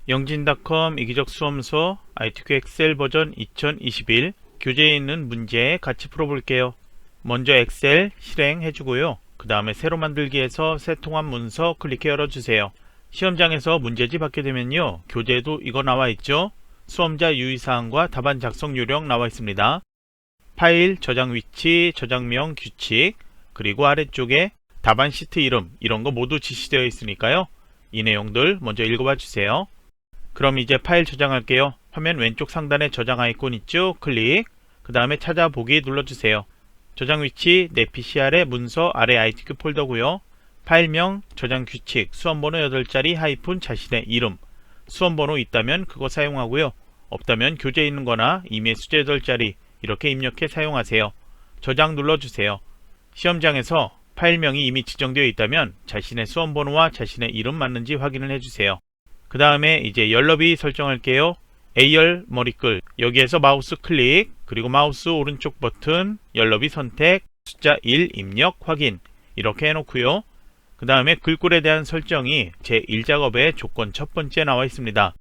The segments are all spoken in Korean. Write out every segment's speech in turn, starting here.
영진닷컴 이기적 수험서 ITQ 엑셀 버전 2021 교재에 있는 문제 같이 풀어볼게요. 먼저 엑셀 실행해주고요. 그 다음에 새로 만들기에서 새 통합 문서 클릭해 열어주세요. 시험장에서 문제지 받게 되면요, 교재에도 이거 나와있죠. 수험자 유의사항과 답안 작성 요령 나와 있습니다. 파일, 저장 위치, 저장명, 규칙, 그리고 아래쪽에 답안 시트 이름, 이런 거 모두 지시되어 있으니까요, 이 내용들 먼저 읽어봐 주세요. 그럼 이제 파일 저장할게요. 화면 왼쪽 상단에 저장 아이콘 있죠? 클릭. 그 다음에 찾아보기 눌러주세요. 저장 위치 내 PC 아래 문서 아래 ITQ 폴더고요. 파일명, 저장 규칙, 수험번호 8자리 하이픈 자신의 이름. 수험번호 있다면 그거 사용하고요. 없다면 교재에 있는 거나 이메일 숫자 8자리 이렇게 입력해 사용하세요. 저장 눌러주세요. 시험장에서 파일명이 이미 지정되어 있다면 자신의 수험번호와 자신의 이름 맞는지 확인을 해주세요. 그 다음에 이제 열너비 설정할게요. A열 머리글, 여기에서 마우스 클릭, 그리고 마우스 오른쪽 버튼 열너비 선택, 숫자 1 입력 확인 이렇게 해놓고요. 그 다음에 글꼴에 대한 설정이 제1작업의 조건 첫 번째 나와 있습니다.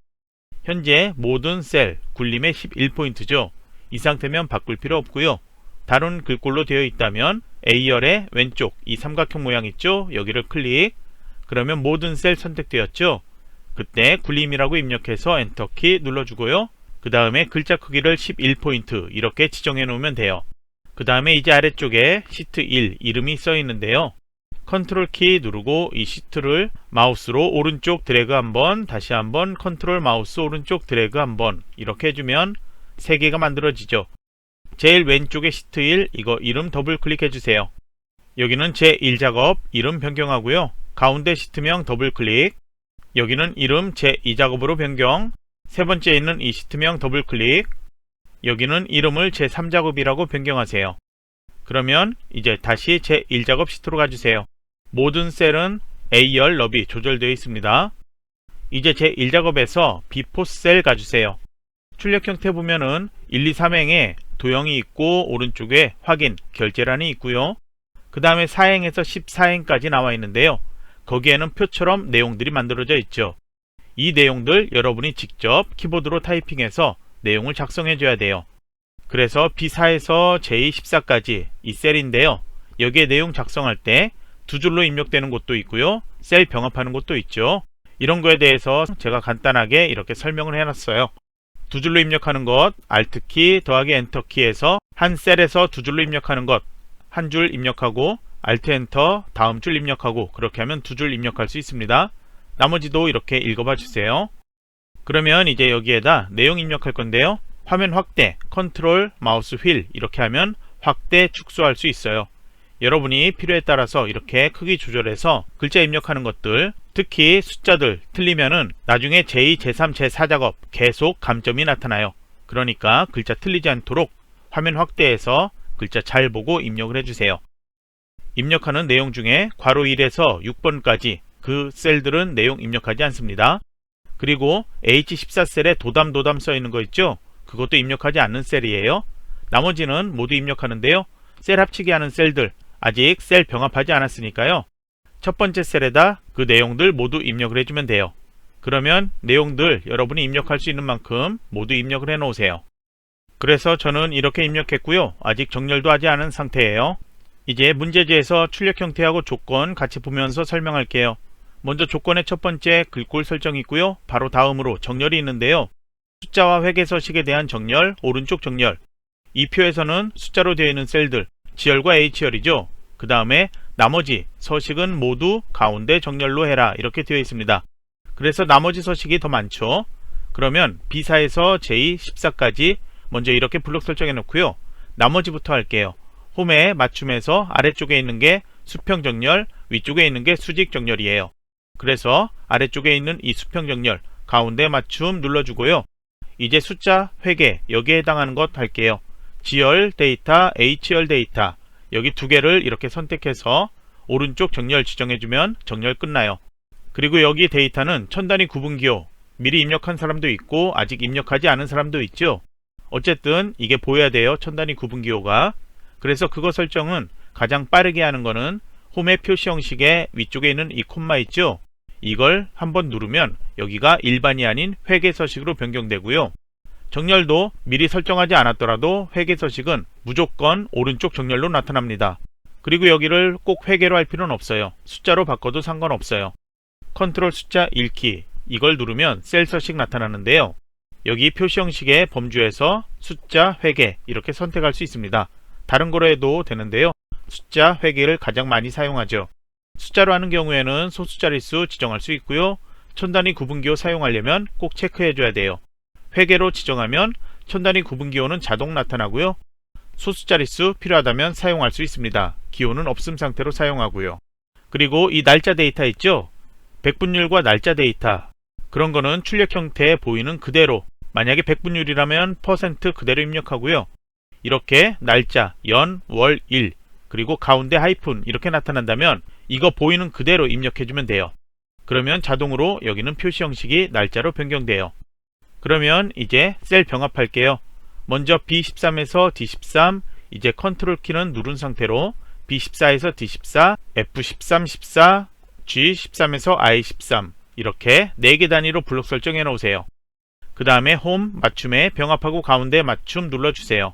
현재 모든 셀 굴림에 11포인트죠. 이 상태면 바꿀 필요 없고요. 다른 글꼴로 되어 있다면 A열의 왼쪽 이 삼각형 모양 있죠? 여기를 클릭. 그러면 모든 셀 선택되었죠? 그때 굴림이라고 입력해서 엔터키 눌러주고요. 그 다음에 글자 크기를 11포인트 이렇게 지정해 놓으면 돼요. 그 다음에 이제 아래쪽에 시트 1 이름이 써 있는데요. 컨트롤 키 누르고 이 시트를 마우스로 오른쪽 드래그 한번, 다시 한번 컨트롤 마우스 오른쪽 드래그 한번 이렇게 해주면 3개가 만들어지죠. 제일 왼쪽에 시트 1 이거 이름 더블 클릭해 주세요. 여기는 제1작업 이름 변경하고요. 가운데 시트명 더블 클릭. 여기는 이름 제2작업으로 변경. 세 번째에 있는 이 시트명 더블 클릭. 여기는 이름을 제3작업이라고 변경하세요. 그러면 이제 다시 제1작업 시트로 가주세요. 모든 셀은 A열 너비 조절되어 있습니다. 이제 제1작업에서 B4 셀 가주세요. 출력형 탭 보면은 1, 2, 3행에 도형이 있고 오른쪽에 확인, 결제란이 있고요. 그 다음에 4행에서 14행까지 나와 있는데요. 거기에는 표처럼 내용들이 만들어져 있죠. 이 내용들 여러분이 직접 키보드로 타이핑해서 내용을 작성해 줘야 돼요. 그래서 B4에서 J14까지 이 셀인데요. 여기에 내용 작성할 때 두 줄로 입력되는 곳도 있고요. 셀 병합하는 곳도 있죠. 이런 거에 대해서 제가 간단하게 이렇게 설명을 해놨어요. 두 줄로 입력하는 것, Alt키 더하기 엔터키에서 한 셀에서 두 줄로 입력하는 것, 한 줄 입력하고 Alt 엔터 다음 줄 입력하고 그렇게 하면 두 줄 입력할 수 있습니다. 나머지도 이렇게 읽어봐 주세요. 그러면 이제 여기에다 내용 입력할 건데요. 화면 확대, 컨트롤, 마우스 휠 이렇게 하면 확대, 축소할 수 있어요. 여러분이 필요에 따라서 이렇게 크기 조절해서 글자 입력하는 것들, 특히 숫자들 틀리면은 나중에 제2, 제3, 제4작업 계속 감점이 나타나요. 그러니까 글자 틀리지 않도록 화면 확대해서 글자 잘 보고 입력을 해주세요. 입력하는 내용 중에 괄호 1에서 6번까지 그 셀들은 내용 입력하지 않습니다. 그리고 H14셀에 도담 써 있는 거 있죠? 그것도 입력하지 않는 셀이에요. 나머지는 모두 입력하는데요. 셀 합치기 하는 셀들 아직 셀 병합하지 않았으니까요. 첫 번째 셀에다 그 내용들 모두 입력을 해주면 돼요. 그러면 내용들 여러분이 입력할 수 있는 만큼 모두 입력을 해 놓으세요. 그래서 저는 이렇게 입력했고요. 아직 정렬도 하지 않은 상태예요. 이제 문제지에서 출력 형태하고 조건 같이 보면서 설명할게요. 먼저 조건의 첫 번째 글꼴 설정이 있고요. 바로 다음으로 정렬이 있는데요. 숫자와 회계 서식에 대한 정렬, 오른쪽 정렬. 이 표에서는 숫자로 되어 있는 셀들, G열과 H열이죠. 그 다음에 나머지 서식은 모두 가운데 정렬로 해라 이렇게 되어 있습니다. 그래서 나머지 서식이 더 많죠. 그러면 B4에서 J14까지 먼저 이렇게 블록 설정해 놓고요. 나머지부터 할게요. 홈에 맞춤해서 아래쪽에 있는 게 수평 정렬, 위쪽에 있는 게 수직 정렬이에요. 그래서 아래쪽에 있는 이 수평 정렬 가운데 맞춤 눌러주고요. 이제 숫자, 회계 여기에 해당하는 것 할게요. G열 데이터, H열 데이터 여기 두 개를 이렇게 선택해서 오른쪽 정렬 지정해주면 정렬 끝나요. 그리고 여기 데이터는 천단위 구분기호 미리 입력한 사람도 있고 아직 입력하지 않은 사람도 있죠. 어쨌든 이게 보여야 돼요. 천단위 구분기호가. 그래서 그거 설정은 가장 빠르게 하는 거는 홈의 표시 형식의 위쪽에 있는 이 콤마 있죠. 이걸 한번 누르면 여기가 일반이 아닌 회계 서식으로 변경되고요. 정렬도 미리 설정하지 않았더라도 회계 서식은 무조건 오른쪽 정렬로 나타납니다. 그리고 여기를 꼭 회계로 할 필요는 없어요. 숫자로 바꿔도 상관없어요. 컨트롤 숫자 1키 이걸 누르면 셀 서식 나타나는데요. 여기 표시 형식의 범주에서 숫자 회계 이렇게 선택할 수 있습니다. 다른 거로 해도 되는데요. 숫자 회계를 가장 많이 사용하죠. 숫자로 하는 경우에는 소수자릿수 지정할 수 있고요. 천단위 구분기호 사용하려면 꼭 체크해 줘야 돼요. 회계로 지정하면 천단위 구분기호는 자동 나타나고요. 소수자릿수 필요하다면 사용할 수 있습니다. 기호는 없음 상태로 사용하고요. 그리고 이 날짜 데이터 있죠? 백분율과 날짜 데이터 그런 거는 출력 형태에 보이는 그대로 만약에 백분율이라면 퍼센트 그대로 입력하고요. 이렇게 날짜, 연, 월, 일 그리고 가운데 하이픈 이렇게 나타난다면 이거 보이는 그대로 입력해주면 돼요. 그러면 자동으로 여기는 표시 형식이 날짜로 변경돼요. 그러면 이제 셀 병합할게요. 먼저 B13에서 D13 이제 컨트롤 키는 누른 상태로 B14에서 D14, F13, 14, G13에서 I13 이렇게 4개 단위로 블록 설정해 놓으세요. 그 다음에 홈 맞춤에 병합하고 가운데 맞춤 눌러주세요.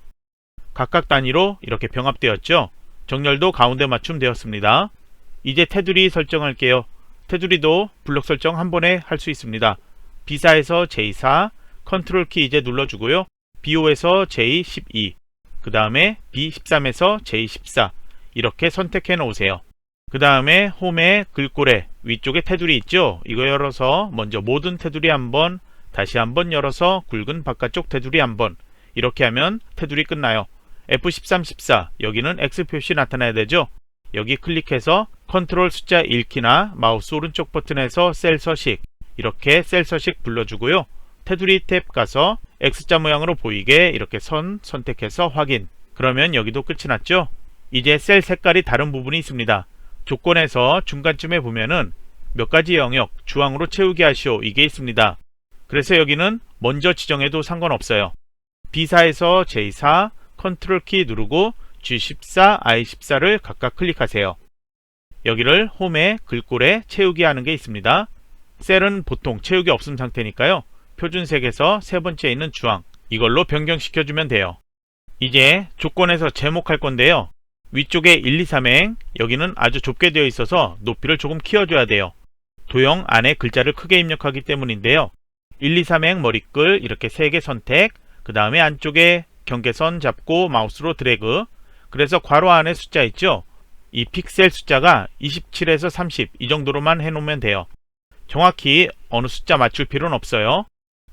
각각 단위로 이렇게 병합되었죠. 정렬도 가운데 맞춤 되었습니다. 이제 테두리 설정할게요. 테두리도 블록 설정 한 번에 할 수 있습니다. B4에서 J4 컨트롤 키 이제 눌러주고요. B5에서 J12 그 다음에 B13에서 J14 이렇게 선택해 놓으세요. 그 다음에 홈의 글꼴에 위쪽에 테두리 있죠? 이거 열어서 먼저 모든 테두리 한번 다시 한번 열어서 굵은 바깥쪽 테두리 한번 이렇게 하면 테두리 끝나요. F13, 14 여기는 X 표시 나타나야 되죠? 여기 클릭해서 컨트롤 숫자 1키나 마우스 오른쪽 버튼에서 셀 서식 이렇게 셀 서식 불러주고요. 테두리 탭 가서 X자 모양으로 보이게 이렇게 선 선택해서 확인. 그러면 여기도 끝이 났죠? 이제 셀 색깔이 다른 부분이 있습니다. 조건에서 중간쯤에 보면은 몇 가지 영역 주황으로 채우게 하시오 이게 있습니다. 그래서 여기는 먼저 지정해도 상관없어요. B4에서 J4 컨트롤 키 누르고 G14, I14를 각각 클릭하세요. 여기를 홈에 글꼴에 채우기 하는 게 있습니다. 셀은 보통 채우기 없음 상태니까요. 표준색에서 세 번째에 있는 주황 이걸로 변경시켜주면 돼요. 이제 조건에서 제목할 건데요. 위쪽에 1, 2, 3행 여기는 아주 좁게 되어 있어서 높이를 조금 키워줘야 돼요. 도형 안에 글자를 크게 입력하기 때문인데요. 1, 2, 3행 머리글 이렇게 3개 선택 그 다음에 안쪽에 경계선 잡고 마우스로 드래그 그래서 괄호 안에 숫자 있죠? 이 픽셀 숫자가 27에서 30 이 정도로만 해놓으면 돼요. 정확히 어느 숫자 맞출 필요는 없어요.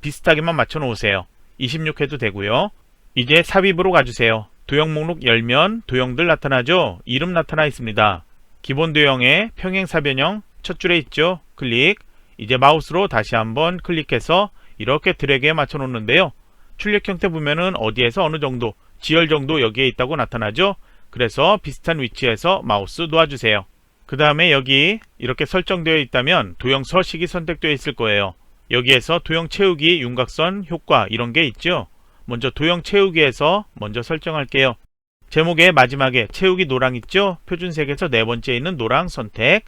비슷하게만 맞춰 놓으세요. 26 해도 되고요. 이제 삽입으로 가주세요. 도형 목록 열면 도형들 나타나죠? 이름 나타나 있습니다. 기본 도형에 평행사변형 첫 줄에 있죠? 클릭. 이제 마우스로 다시 한번 클릭해서 이렇게 드래그에 맞춰 놓는데요. 출력 형태 보면은 어디에서 어느 정도, 지열 정도 여기에 있다고 나타나죠? 그래서 비슷한 위치에서 마우스 놓아주세요. 그 다음에 여기 이렇게 설정되어 있다면 도형 서식이 선택되어 있을 거예요. 여기에서 도형 채우기, 윤곽선, 효과 이런 게 있죠? 먼저 도형 채우기에서 먼저 설정할게요. 제목의 마지막에 채우기 노랑 있죠? 표준색에서 네 번째에 있는 노랑 선택.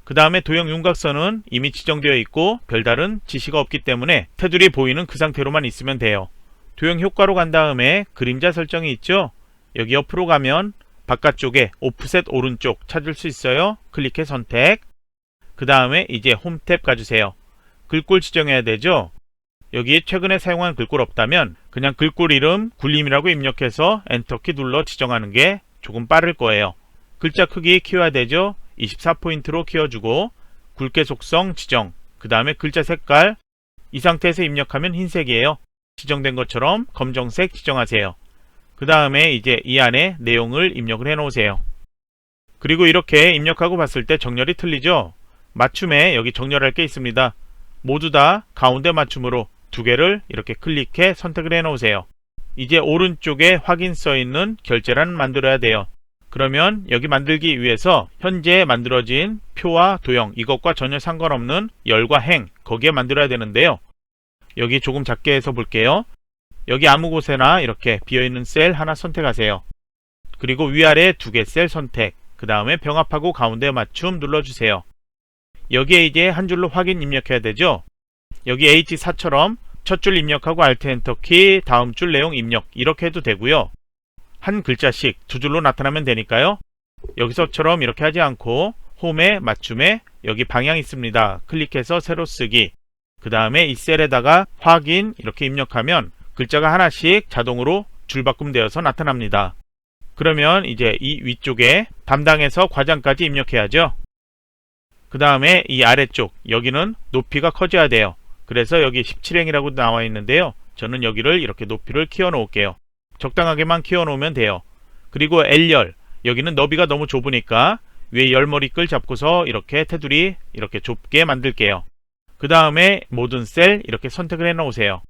그 다음에 도형 윤곽선은 이미 지정되어 있고 별다른 지시가 없기 때문에 테두리 보이는 그 상태로만 있으면 돼요. 도형 효과로 간 다음에 그림자 설정이 있죠? 여기 옆으로 가면 바깥쪽에 오프셋 오른쪽 찾을 수 있어요. 클릭해 선택. 그 다음에 이제 홈 탭 가주세요. 글꼴 지정해야 되죠? 여기 최근에 사용한 글꼴 없다면 그냥 글꼴 이름 굴림이라고 입력해서 엔터키 눌러 지정하는 게 조금 빠를 거예요. 글자 크기 키워야 되죠? 24포인트로 키워주고 굵게 속성 지정 그 다음에 글자 색깔 이 상태에서 입력하면 흰색이에요. 지정된 것처럼 검정색 지정하세요. 그 다음에 이제 이 안에 내용을 입력을 해 놓으세요. 그리고 이렇게 입력하고 봤을 때 정렬이 틀리죠? 맞춤에 여기 정렬할 게 있습니다. 모두 다 가운데 맞춤으로 두 개를 이렇게 클릭해 선택을 해 놓으세요. 이제 오른쪽에 확인 써 있는 결제란을 만들어야 돼요. 그러면 여기 만들기 위해서 현재 만들어진 표와 도형 이것과 전혀 상관없는 열과 행 거기에 만들어야 되는데요. 여기 조금 작게 해서 볼게요. 여기 아무 곳에나 이렇게 비어있는 셀 하나 선택하세요. 그리고 위아래 두 개 셀 선택 그 다음에 병합하고 가운데 맞춤 눌러주세요. 여기에 이제 한 줄로 확인 입력해야 되죠. 여기 H4처럼 첫 줄 입력하고 Alt 엔터 키, 다음 줄 내용 입력 이렇게 해도 되고요. 한 글자씩 두 줄로 나타나면 되니까요. 여기서처럼 이렇게 하지 않고 홈에 맞춤에 여기 방향 있습니다. 클릭해서 새로 쓰기. 그 다음에 이 셀에다가 확인 이렇게 입력하면 글자가 하나씩 자동으로 줄바꿈되어서 나타납니다. 그러면 이제 이 위쪽에 담당해서 과장까지 입력해야죠. 그 다음에 이 아래쪽 여기는 높이가 커져야 돼요. 그래서 여기 17행이라고 나와 있는데요. 저는 여기를 이렇게 높이를 키워 놓을게요. 적당하게만 키워 놓으면 돼요. 그리고 L열 여기는 너비가 너무 좁으니까 위에 열머리끌 잡고서 이렇게 테두리 이렇게 좁게 만들게요. 그 다음에 모든 셀 이렇게 선택을 해 놓으세요.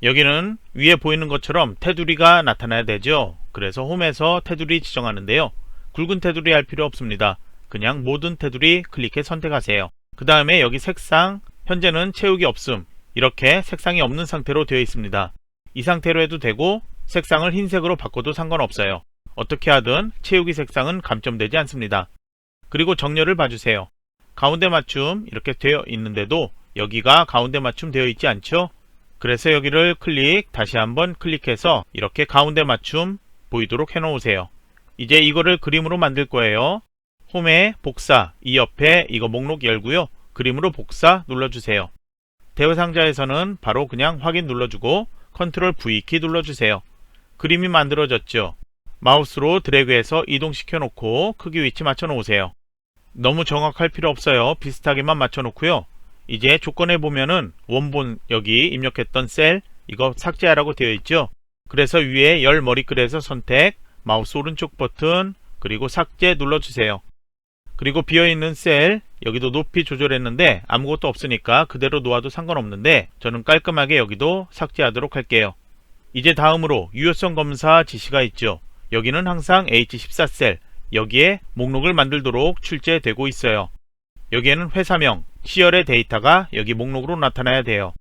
여기는 위에 보이는 것처럼 테두리가 나타나야 되죠. 그래서 홈에서 테두리 지정하는데요. 굵은 테두리 할 필요 없습니다. 그냥 모든 테두리 클릭해 선택하세요. 그 다음에 여기 색상 현재는 채우기 없음 이렇게 색상이 없는 상태로 되어 있습니다. 이 상태로 해도 되고 색상을 흰색으로 바꿔도 상관없어요. 어떻게 하든 채우기 색상은 감점되지 않습니다. 그리고 정렬을 봐주세요. 가운데 맞춤 이렇게 되어 있는데도 여기가 가운데 맞춤 되어 있지 않죠? 그래서 여기를 다시 한번 클릭해서 이렇게 가운데 맞춤 보이도록 해 놓으세요. 이제 이거를 그림으로 만들 거예요. 홈에 복사, 이 옆에 이거 목록 열고요. 그림으로 복사 눌러주세요. 대화상자에서는 바로 그냥 확인 눌러주고 컨트롤 V키 눌러주세요. 그림이 만들어졌죠? 마우스로 드래그해서 이동시켜 놓고 크기 위치 맞춰 놓으세요. 너무 정확할 필요 없어요. 비슷하게만 맞춰 놓고요. 이제 조건에 보면은 원본 여기 입력했던 셀 이거 삭제하라고 되어 있죠. 그래서 위에 열 머리글에서 선택, 마우스 오른쪽 버튼 그리고 삭제 눌러주세요. 그리고 비어있는 셀 여기도 높이 조절했는데 아무것도 없으니까 그대로 놓아도 상관없는데 저는 깔끔하게 여기도 삭제하도록 할게요. 이제 다음으로 유효성 검사 지시가 있죠. 여기는 항상 H14셀 여기에 목록을 만들도록 출제되고 있어요. 여기에는 회사명, 시열의 데이터가 여기 목록으로 나타나야 돼요.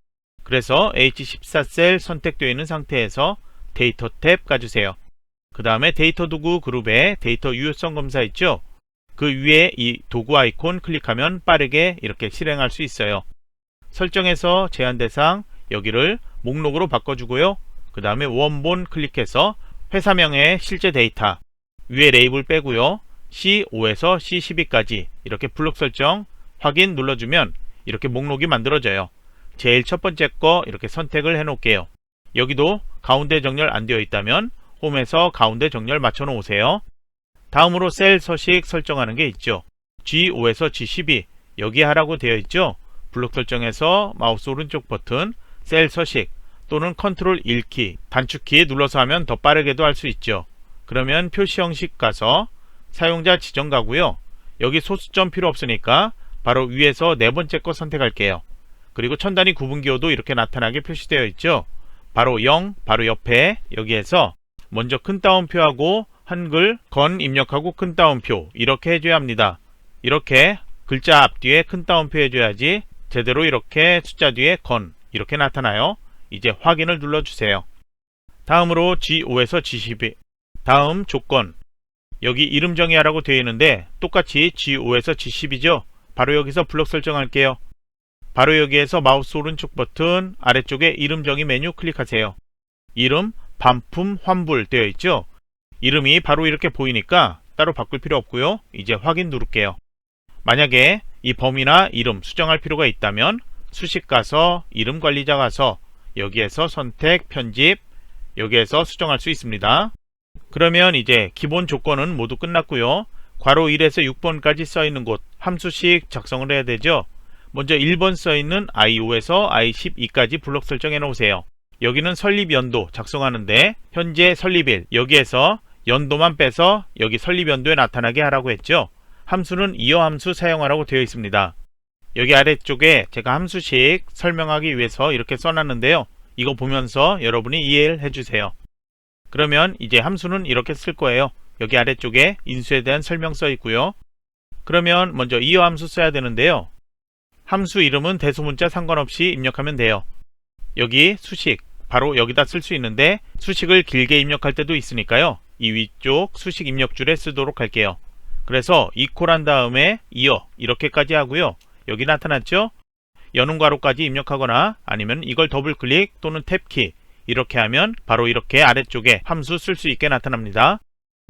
그래서 H14셀 선택되어 있는 상태에서 데이터 탭 가주세요. 그 다음에 데이터 도구 그룹에 데이터 유효성 검사 있죠? 그 위에 이 도구 아이콘 클릭하면 빠르게 이렇게 실행할 수 있어요. 설정에서 제한 대상 여기를 목록으로 바꿔주고요. 그 다음에 원본 클릭해서 회사명의 실제 데이터 위에 레이블 빼고요. C5에서 C12까지 이렇게 블록 설정 확인 눌러주면 이렇게 목록이 만들어져요. 제일 첫 번째 거 이렇게 선택을 해 놓을게요. 여기도 가운데 정렬 안 되어 있다면 홈에서 가운데 정렬 맞춰 놓으세요. 다음으로 셀 서식 설정하는 게 있죠. G5에서 G12 여기 하라고 되어 있죠. 블록 설정에서 마우스 오른쪽 버튼 셀 서식 또는 컨트롤 1키 단축키 눌러서 하면 더 빠르게도 할 수 있죠. 그러면 표시 형식 가서 사용자 지정 가고요. 여기 소수점 필요 없으니까 바로 위에서 네 번째 거 선택할게요. 그리고 천단위 구분기호도 이렇게 나타나게 표시되어 있죠. 바로 0 바로 옆에 여기에서 먼저 큰 따옴표하고 한글 건 입력하고 큰 따옴표 이렇게 해줘야 합니다. 이렇게 글자 앞뒤에 큰 따옴표 해줘야지 제대로 이렇게 숫자 뒤에 건 이렇게 나타나요. 이제 확인을 눌러주세요. 다음으로 G5에서 G12 다음 조건 여기 이름 정의하라고 되어 있는데 똑같이 G5에서 G12죠. 바로 여기서 블록 설정할게요. 바로 여기에서 마우스 오른쪽 버튼 아래쪽에 이름 정의 메뉴 클릭하세요. 이름 반품 환불 되어 있죠. 이름이 바로 이렇게 보이니까 따로 바꿀 필요 없고요. 이제 확인 누를게요. 만약에 이 범위나 이름 수정할 필요가 있다면 수식 가서 이름 관리자 가서 여기에서 선택 편집 여기에서 수정할 수 있습니다. 그러면 이제 기본 조건은 모두 끝났고요. 괄호 1에서 6번까지 써있는 곳 함수식 작성을 해야 되죠. 먼저 1번 써있는 I5에서 I12까지 블록 설정해 놓으세요. 여기는 설립 연도 작성하는데 현재 설립일 여기에서 연도만 빼서 여기 설립 연도에 나타나게 하라고 했죠. 함수는 이어 함수 사용하라고 되어 있습니다. 여기 아래쪽에 제가 함수식 설명하기 위해서 이렇게 써놨는데요. 이거 보면서 여러분이 이해를 해주세요. 그러면 이제 함수는 이렇게 쓸 거예요. 여기 아래쪽에 인수에 대한 설명 써 있고요. 그러면 먼저 이어 함수 써야 되는데요. 함수 이름은 대소문자 상관없이 입력하면 돼요. 여기 수식 바로 여기다 쓸 수 있는데 수식을 길게 입력할 때도 있으니까요. 이 위쪽 수식 입력줄에 쓰도록 할게요. 그래서 이퀄한 다음에 이어 이렇게까지 하고요. 여기 나타났죠? 여는 괄호까지 입력하거나 아니면 이걸 더블 클릭 또는 탭키 이렇게 하면 바로 이렇게 아래쪽에 함수 쓸 수 있게 나타납니다.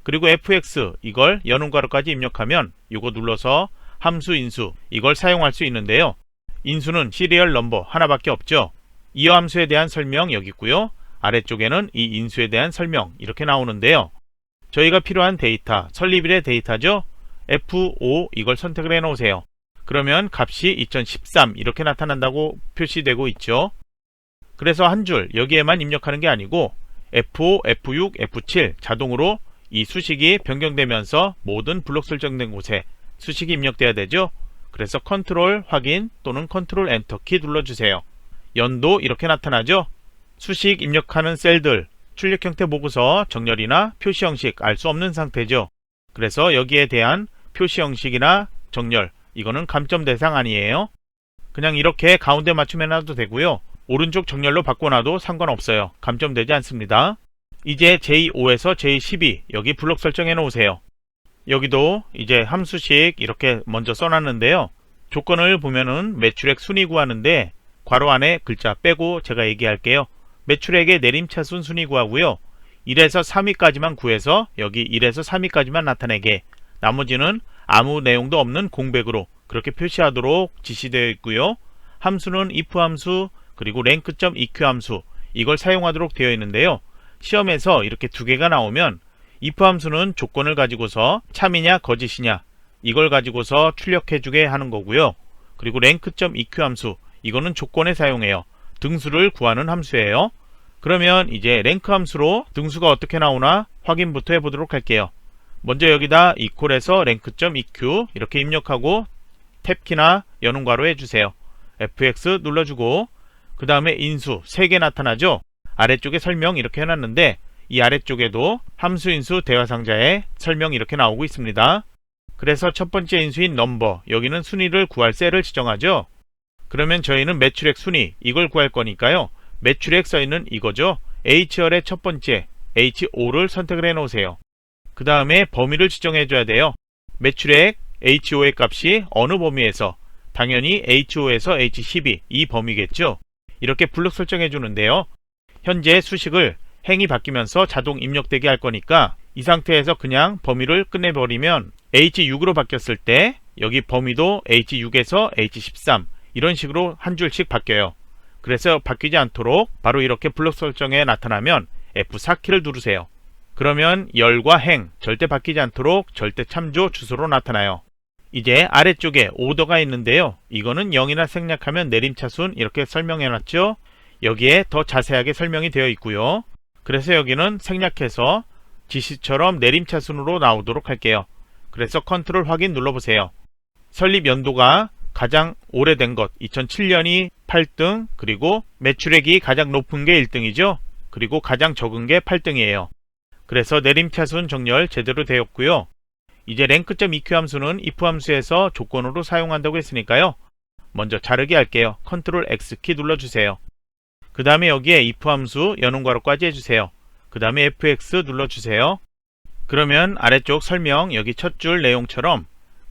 그리고 fx 이걸 여는 괄호까지 입력하면 이거 눌러서 함수 인수 이걸 사용할 수 있는데요. 인수는 시리얼 넘버 하나밖에 없죠. 이 함수에 대한 설명 여기 있고요. 아래쪽에는 이 인수에 대한 설명 이렇게 나오는데요. 저희가 필요한 데이터, 설립일의 데이터죠. F5 이걸 선택을 해 놓으세요. 그러면 값이 2013 이렇게 나타난다고 표시되고 있죠. 그래서 한 줄 여기에만 입력하는 게 아니고 F5, F6, F7 자동으로 이 수식이 변경되면서 모든 블록 설정된 곳에 수식이 입력돼야 되죠. 그래서 컨트롤 확인 또는 컨트롤 엔터 키 눌러주세요. 연도 이렇게 나타나죠. 수식 입력하는 셀들, 출력 형태 보고서, 정렬이나 표시 형식 알 수 없는 상태죠. 그래서 여기에 대한 표시 형식이나 정렬 이거는 감점 대상 아니에요. 그냥 이렇게 가운데 맞춤해 놔도 되고요. 오른쪽 정렬로 바꿔놔도 상관없어요. 감점되지 않습니다. 이제 J5에서 J12 여기 블록 설정해 놓으세요. 여기도 이제 함수식 이렇게 먼저 써놨는데요. 조건을 보면은 매출액 순위 구하는데 괄호 안에 글자 빼고 제가 얘기할게요. 매출액의 내림차순 순위 구하고요. 1에서 3위까지만 구해서 여기 1에서 3위까지만 나타내게, 나머지는 아무 내용도 없는 공백으로 그렇게 표시하도록 지시되어 있고요. 함수는 if 함수 그리고 rank.eq 함수 이걸 사용하도록 되어 있는데요. 시험에서 이렇게 두 개가 나오면 if 함수는 조건을 가지고서 참이냐 거짓이냐 이걸 가지고서 출력해주게 하는 거고요. 그리고 rank.eq 함수 이거는 조건에 사용해요. 등수를 구하는 함수예요. 그러면 이제 랭크 함수로 등수가 어떻게 나오나 확인부터 해보도록 할게요. 먼저 여기다 equal에서 rank.eq 이렇게 입력하고 탭키나 여는 괄호 해주세요. fx 눌러주고 그 다음에 인수 3개 나타나죠. 아래쪽에 설명 이렇게 해놨는데 이 아래쪽에도 함수 인수 대화상자에 설명 이렇게 나오고 있습니다. 그래서 첫 번째 인수인 넘버 여기는 순위를 구할 셀을 지정하죠. 그러면 저희는 매출액 순위 이걸 구할 거니까요. 매출액 써있는 이거죠. H열의 첫 번째 H5를 선택을 해 놓으세요. 그 다음에 범위를 지정해 줘야 돼요. 매출액 H5의 값이 어느 범위에서, 당연히 H5에서 H12 이 범위겠죠. 이렇게 블록 설정해 주는데요. 현재 수식을 행이 바뀌면서 자동 입력되게 할 거니까 이 상태에서 그냥 범위를 끝내버리면 H6으로 바뀌었을 때 여기 범위도 H6에서 H13 이런 식으로 한 줄씩 바뀌어요. 그래서 바뀌지 않도록 바로 이렇게 블록 설정에 나타나면 F4키를 누르세요. 그러면 열과 행 절대 바뀌지 않도록 절대 참조 주소로 나타나요. 이제 아래쪽에 오더가 있는데요. 이거는 0이나 생략하면 내림차순 이렇게 설명해놨죠. 여기에 더 자세하게 설명이 되어 있고요. 그래서 여기는 생략해서 지시처럼 내림차순으로 나오도록 할게요. 그래서 컨트롤 확인 눌러보세요. 설립 연도가 가장 오래된 것 2007년이 8등, 그리고 매출액이 가장 높은 게 1등이죠. 그리고 가장 적은 게 8등이에요. 그래서 내림차순 정렬 제대로 되었고요. 이제 rank.eq 함수는 if 함수에서 조건으로 사용한다고 했으니까요. 먼저 자르기 할게요. 컨트롤 X키 눌러주세요. 그 다음에 여기에 if 함수 여는 괄호까지 해주세요. 그 다음에 fx 눌러주세요. 그러면 아래쪽 설명 여기 첫 줄 내용처럼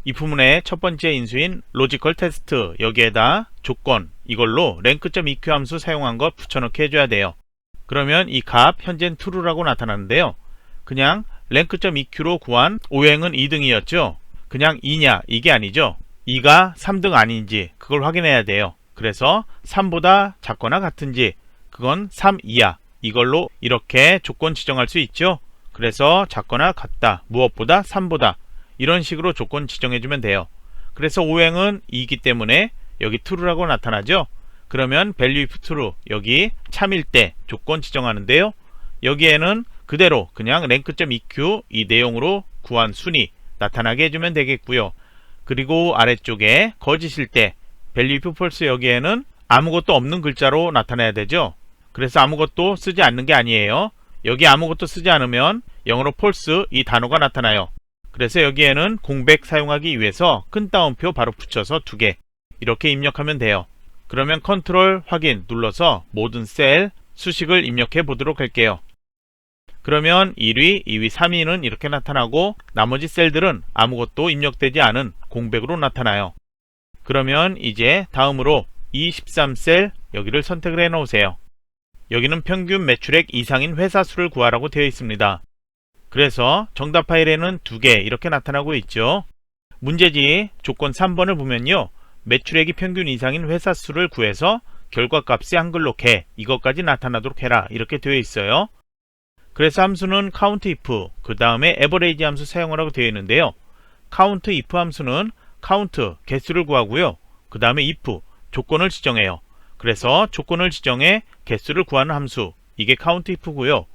if문의 첫 번째 인수인 로지컬 테스트 여기에다 조건 이걸로 rank.eq 함수 사용한 것 붙여넣기 해줘야 돼요. 그러면 이 값 현재는 true라고 나타나는데요. 그냥 rank.eq로 구한 오행은 2등이었죠. 그냥 2냐 이게 아니죠. 2가 3등 아닌지 그걸 확인해야 돼요. 그래서 3보다 작거나 같은지 그건 3 이하 이걸로 이렇게 조건 지정할 수 있죠. 그래서 작거나 같다 무엇보다 3보다 이런 식으로 조건 지정해주면 돼요. 그래서 오행은 2이기 때문에 여기 true라고 나타나죠. 그러면 value if true 여기 참일 때 조건 지정하는데요. 여기에는 그대로 그냥 rank.eq 이 내용으로 구한 순위 나타나게 해주면 되겠고요. 그리고 아래쪽에 거짓일 때 value if false 여기에는 아무것도 없는 글자로 나타내야 되죠. 그래서 아무것도 쓰지 않는 게 아니에요. 여기 아무것도 쓰지 않으면 영어로 false 이 단어가 나타나요. 그래서 여기에는 공백 사용하기 위해서 큰 따옴표 바로 붙여서 2개 이렇게 입력하면 돼요. 그러면 컨트롤 확인 눌러서 모든 셀 수식을 입력해 보도록 할게요. 그러면 1위, 2위, 3위는 이렇게 나타나고 나머지 셀들은 아무것도 입력되지 않은 공백으로 나타나요. 그러면 이제 다음으로 E13셀 여기를 선택을 해 놓으세요. 여기는 평균 매출액 이상인 회사 수를 구하라고 되어 있습니다. 그래서 정답 파일에는 2개 이렇게 나타나고 있죠. 문제지 조건 3번을 보면요. 매출액이 평균 이상인 회사 수를 구해서 결과값이 한글로 개 이것까지 나타나도록 해라 이렇게 되어 있어요. 그래서 함수는 countIF 그 다음에 average 함수 사용하라고 되어 있는데요. countIF 함수는 count 개수를 구하고요. 그 다음에 if 조건을 지정해요. 그래서 조건을 지정해 개수를 구하는 함수 이게 countIF고요.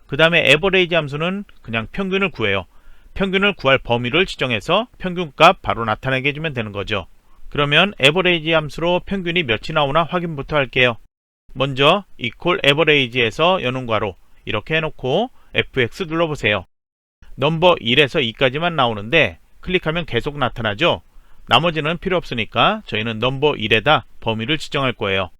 그 다음에 average 함수는 그냥 평균을 구해요. 평균을 구할 범위를 지정해서 평균값 바로 나타나게 해주면 되는 거죠. 그러면 average 함수로 평균이 몇이 나오나 확인부터 할게요. 먼저 equal average에서 여는 괄호 이렇게 해놓고 fx 눌러보세요. 넘버 1에서 2까지만 나오는데 클릭하면 계속 나타나죠. 나머지는 필요 없으니까 저희는 넘버 1에다 범위를 지정할 거예요.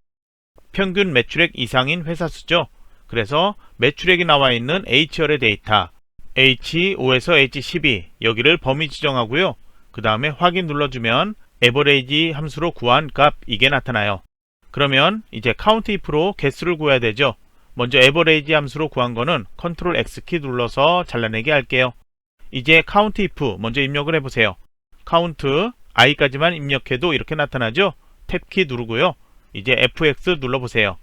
평균 매출액 이상인 회사 수죠. 그래서 매출액이 나와 있는 H열의 데이터 H5에서 H12 여기를 범위 지정하고요. 그 다음에 확인 눌러주면 average 함수로 구한 값 이게 나타나요. 그러면 이제 countIF로 개수를 구해야 되죠. 먼저 average 함수로 구한 거는 Ctrl X키 눌러서 잘라내게 할게요. 이제 countIF 먼저 입력을 해보세요. count i까지만 입력해도 이렇게 나타나죠. 탭키 누르고요. 이제 fx 눌러보세요.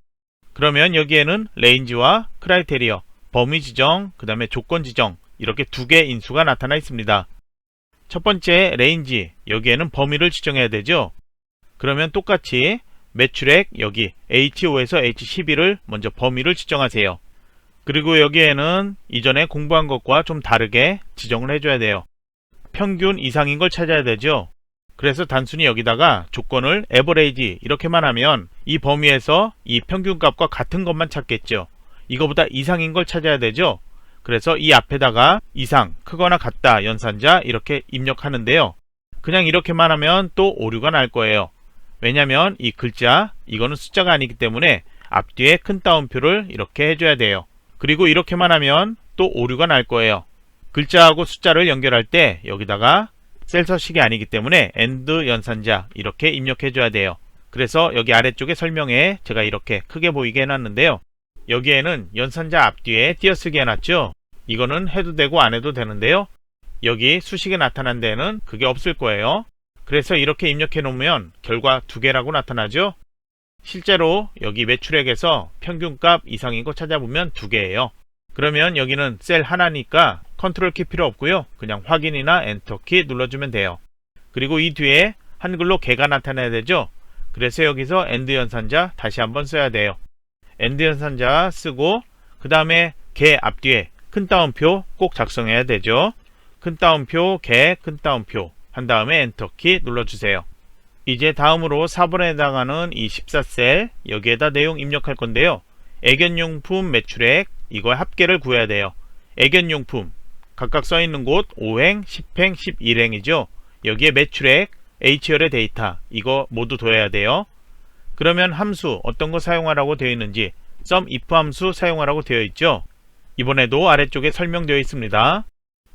그러면 여기에는 range와 criteria, 범위 지정, 그 다음에 조건 지정 이렇게 2개 인수가 나타나 있습니다. 첫 번째 range 여기에는 범위를 지정해야 되죠. 그러면 똑같이 매출액 여기 H5에서 H12를 먼저 범위를 지정하세요. 그리고 여기에는 이전에 공부한 것과 좀 다르게 지정을 해줘야 돼요. 평균 이상인 걸 찾아야 되죠. 그래서 단순히 여기다가 조건을 average 이렇게만 하면 이 범위에서 이 평균값과 같은 것만 찾겠죠. 이거보다 이상인 걸 찾아야 되죠. 그래서 이 앞에다가 이상, 크거나 같다, 연산자 이렇게 입력하는데요. 그냥 이렇게만 하면 또 오류가 날 거예요. 왜냐면 이 글자, 이거는 숫자가 아니기 때문에 앞뒤에 큰 따옴표를 이렇게 해줘야 돼요. 그리고 이렇게만 하면 또 오류가 날 거예요. 글자하고 숫자를 연결할 때 여기다가 셀 서식이 아니기 때문에 AND 연산자 이렇게 입력해줘야 돼요. 그래서 여기 아래쪽에 설명에 제가 이렇게 크게 보이게 해놨는데요. 여기에는 연산자 앞뒤에 띄어쓰기 해놨죠. 이거는 해도 되고 안 해도 되는데요. 여기 수식에 나타난 데는 그게 없을 거예요. 그래서 이렇게 입력해 놓으면 결과 2개라고 나타나죠. 실제로 여기 매출액에서 평균값 이상인 거 찾아보면 2개예요. 그러면 여기는 셀 하나니까 컨트롤 키 필요 없고요. 그냥 확인이나 엔터 키 눌러주면 돼요. 그리고 이 뒤에 한글로 개가 나타나야 되죠. 그래서 여기서 AND 연산자 다시 한번 써야 돼요. AND 연산자 쓰고 그 다음에 개 앞뒤에 큰 따옴표 꼭 작성해야 되죠. 큰 따옴표 개 큰 따옴표 한 다음에 엔터 키 눌러주세요. 이제 다음으로 4번에 해당하는 이 14셀 여기에다 내용 입력할 건데요. 애견용품 매출액 이거의 합계를 구해야 돼요. 애견용품 각각 써있는 곳 5행, 10행, 11행이죠. 여기에 매출액, H열의 데이터 이거 모두 둬야 돼요. 그러면 함수 어떤 거 사용하라고 되어 있는지 SUMIF 함수 사용하라고 되어 있죠. 이번에도 아래쪽에 설명되어 있습니다.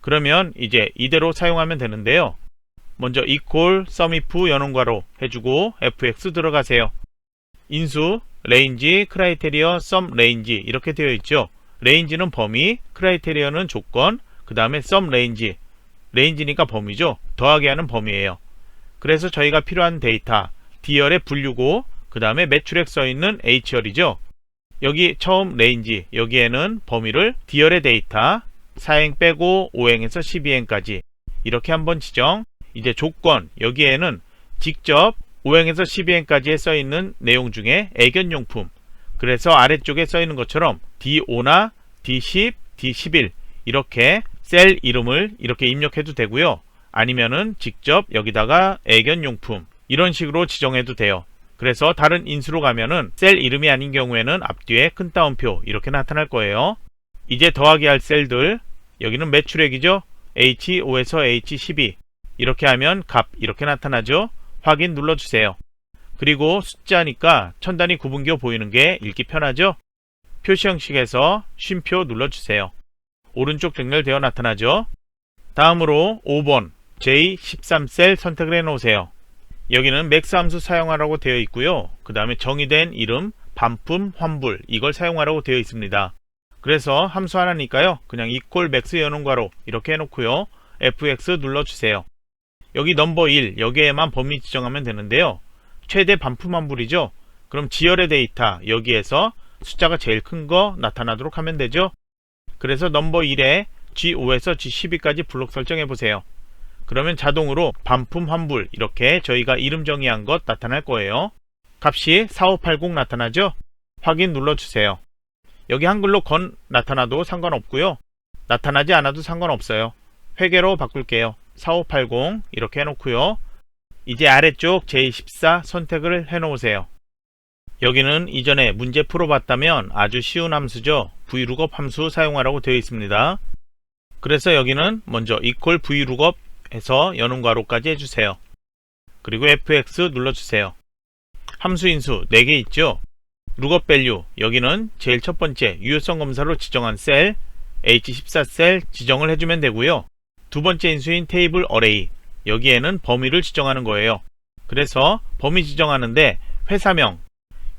그러면 이제 이대로 사용하면 되는데요. 먼저 equal SUMIF 연원괄호 해주고 fx 들어가세요. 인수, range, criteria, sum range 이렇게 되어 있죠. range는 범위, criteria는 조건, 그 다음에 sum range, range니까 범위죠. 더하게 하는 범위예요. 그래서 저희가 필요한 데이터 D열의 분류고 그 다음에 매출액 써있는 H열이죠. 여기 처음 range 여기에는 범위를 D열의 데이터 4행 빼고 5행에서 12행까지 이렇게 한번 지정. 이제 조건 여기에는 직접 5행에서 12행까지에 써있는 내용 중에 애견용품 그래서 아래쪽에 써있는 것처럼 D5나 D10, D11 이렇게 셀 이름을 이렇게 입력해도 되고요. 아니면은 직접 여기다가 애견용품 이런 식으로 지정해도 돼요. 그래서 다른 인수로 가면은 셀 이름이 아닌 경우에는 앞뒤에 큰 따옴표 이렇게 나타날 거예요. 이제 더하기 할 셀들 여기는 매출액이죠. H5에서 H12 이렇게 하면 값 이렇게 나타나죠. 확인 눌러주세요. 그리고 숫자니까 천단위 구분교 보이는 게 읽기 편하죠. 표시 형식에서 쉼표 눌러주세요. 오른쪽 정렬되어 나타나죠. 다음으로 5번 J13셀 선택을 해 놓으세요. 여기는 맥스 함수 사용하라고 되어 있고요. 그 다음에 정의된 이름, 반품, 환불 이걸 사용하라고 되어 있습니다. 그래서 함수 하나니까요. 그냥 equal max 여는 괄호 이렇게 해놓고요. fx 눌러주세요. 여기 넘버 1 여기에만 범위 지정하면 되는데요. 최대 반품 환불이죠. 그럼 지열의 데이터 여기에서 숫자가 제일 큰 거 나타나도록 하면 되죠. 그래서 넘버 1에 G5에서 G12까지 블록 설정해 보세요. 그러면 자동으로 반품 환불 이렇게 저희가 이름 정의한 것 나타날 거예요. 값이 4580 나타나죠? 확인 눌러주세요. 여기 한글로 건 나타나도 상관없고요. 나타나지 않아도 상관없어요. 회계로 바꿀게요. 4580 이렇게 해놓고요. 이제 아래쪽 제14 선택을 해놓으세요. 여기는 이전에 문제 풀어봤다면 아주 쉬운 함수죠. VLOOKUP 함수 사용하라고 되어 있습니다. 그래서 여기는 먼저 equal VLOOKUP 해서 여는 괄호까지 해주세요. 그리고 fx 눌러주세요. 함수 인수 4개 있죠. lookup value 여기는 제일 첫 번째 유효성 검사로 지정한 셀 H14 셀 지정을 해주면 되고요. 두 번째 인수인 테이블 어레이 여기에는 범위를 지정하는 거예요. 그래서 범위 지정하는데 회사명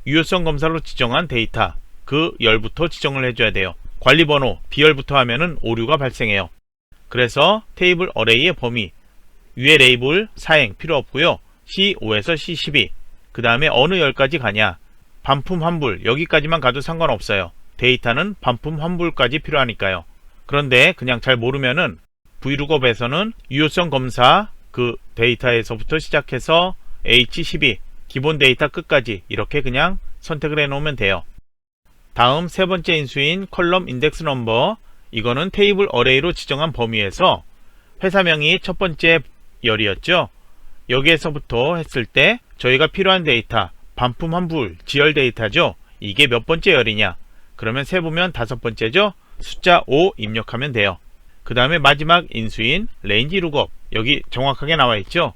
유효성 검사로 지정한 데이터 그 열부터 지정을 해줘야 돼요. 관리번호 B열부터 하면은 오류가 발생해요. 그래서 테이블 어레이의 범위 위에 레이블 사행 필요 없고요. C5에서 C12 그 다음에 어느 열까지 가냐 반품 환불 여기까지만 가도 상관없어요. 데이터는 반품 환불까지 필요하니까요. 그런데 그냥 잘 모르면은 VLOOKUP에서는 유효성 검사 그 데이터에서부터 시작해서 H12 기본 데이터 끝까지 이렇게 그냥 선택을 해 놓으면 돼요. 다음 세 번째 인수인 컬럼 인덱스 넘버 이거는 테이블 어레이로 지정한 범위에서 회사명이 첫 번째 열이었죠. 여기에서부터 했을 때 저희가 필요한 데이터 반품 환불 지열 데이터죠. 이게 몇 번째 열이냐 그러면 세보면 다섯 번째죠. 숫자 5 입력하면 돼요. 그 다음에 마지막 인수인 range lookup 여기 정확하게 나와 있죠.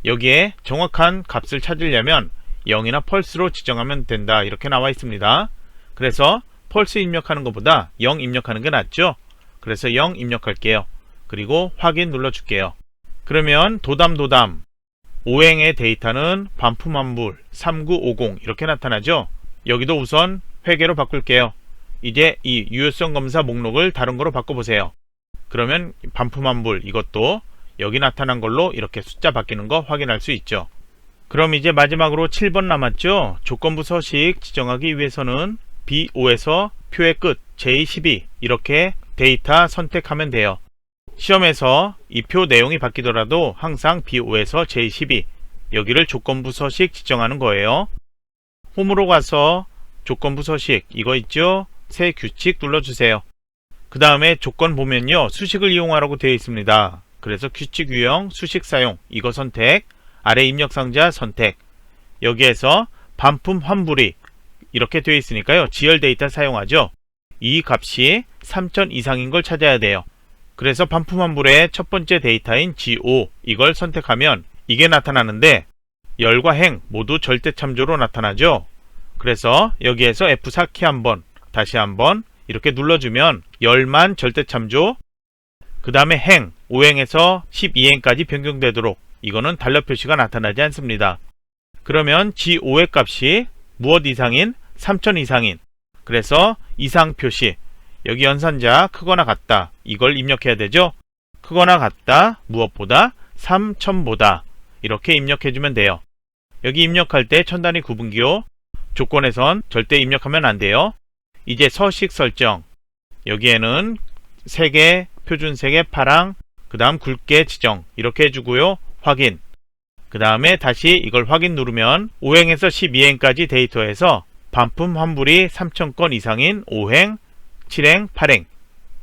여기에 정확한 값을 찾으려면 0이나 펄스로 지정하면 된다 이렇게 나와 있습니다. 그래서 펄스 입력하는 것보다 0 입력하는 게 낫죠. 그래서 0 입력할게요. 그리고 확인 눌러줄게요. 그러면 도담 오행의 데이터는 반품 환불 3950 이렇게 나타나죠. 여기도 우선 회계로 바꿀게요. 이제 이 유효성 검사 목록을 다른 거로 바꿔보세요. 그러면 반품 환불 이것도 여기 나타난 걸로 이렇게 숫자 바뀌는 거 확인할 수 있죠. 그럼 이제 마지막으로 7번 남았죠. 조건부 서식 지정하기 위해서는 B5에서 표의 끝 J12 이렇게 데이터 선택하면 돼요. 시험에서 이 표 내용이 바뀌더라도 항상 B5에서 J12 여기를 조건부 서식 지정하는 거예요. 홈으로 가서 조건부 서식 이거 있죠? 새 규칙 눌러주세요. 그 다음에 조건 보면요 수식을 이용하라고 되어 있습니다. 그래서 규칙 유형 수식 사용 이거 선택 아래 입력상자 선택 여기에서 반품 환불이 이렇게 되어 있으니까요 지열 데이터 사용하죠. 이 값이 3000 이상인 걸 찾아야 돼요. 그래서 반품 환불의 첫 번째 데이터인 G5 이걸 선택하면 이게 나타나는데 열과 행 모두 절대 참조로 나타나죠. 그래서 여기에서 F4키 한번 다시 한번 이렇게 눌러주면 열만 절대 참조 그 다음에 행 5행에서 12행까지 변경되도록 이거는 달러 표시가 나타나지 않습니다. 그러면 G5의 값이 무엇 이상인 3000 이상인 그래서 이상 표시 여기 연산자 크거나 같다 이걸 입력해야 되죠. 크거나 같다 무엇보다 3000보다 이렇게 입력해주면 돼요. 여기 입력할 때 천단위 구분기호 조건에선 절대 입력하면 안 돼요. 이제 서식 설정 여기에는 색의 표준색의 파랑 그 다음 굵게 지정 이렇게 해주고요. 확인 그 다음에 다시 이걸 확인 누르면 5행에서 12행까지 데이터에서 반품 환불이 3000건 이상인 5행 7행 8행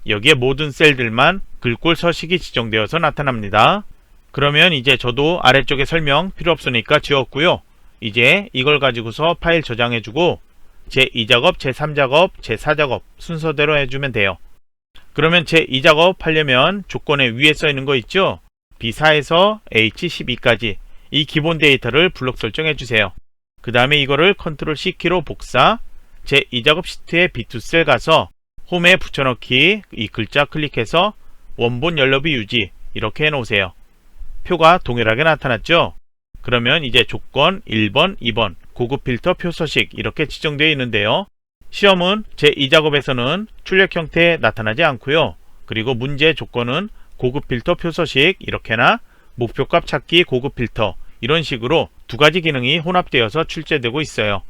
여기에 모든 셀들만 글꼴 서식이 지정되어서 나타납니다. 그러면 이제 저도 아래쪽에 설명 필요 없으니까 지웠고요. 이제 이걸 가지고서 파일 저장해주고 제2작업, 제3작업, 제4작업 순서대로 해주면 돼요. 그러면 제2작업 하려면 조건에 위에 써있는 거 있죠? B4에서 H12까지 이 기본 데이터를 블록 설정해주세요. 그 다음에 이거를 컨트롤 C키로 복사 제2작업 시트의 B2 셀 가서 홈에 붙여넣기 이 글자 클릭해서 원본 연료비 유지 이렇게 해놓으세요. 표가 동일하게 나타났죠? 그러면 이제 조건 1번, 2번 고급 필터 표서식 이렇게 지정되어 있는데요. 시험은 제2작업에서는 출력 형태에 나타나지 않고요. 그리고 문제 조건은 고급 필터 표서식 이렇게나 목표값 찾기 고급 필터 이런 식으로 두 가지 기능이 혼합되어서 출제되고 있어요.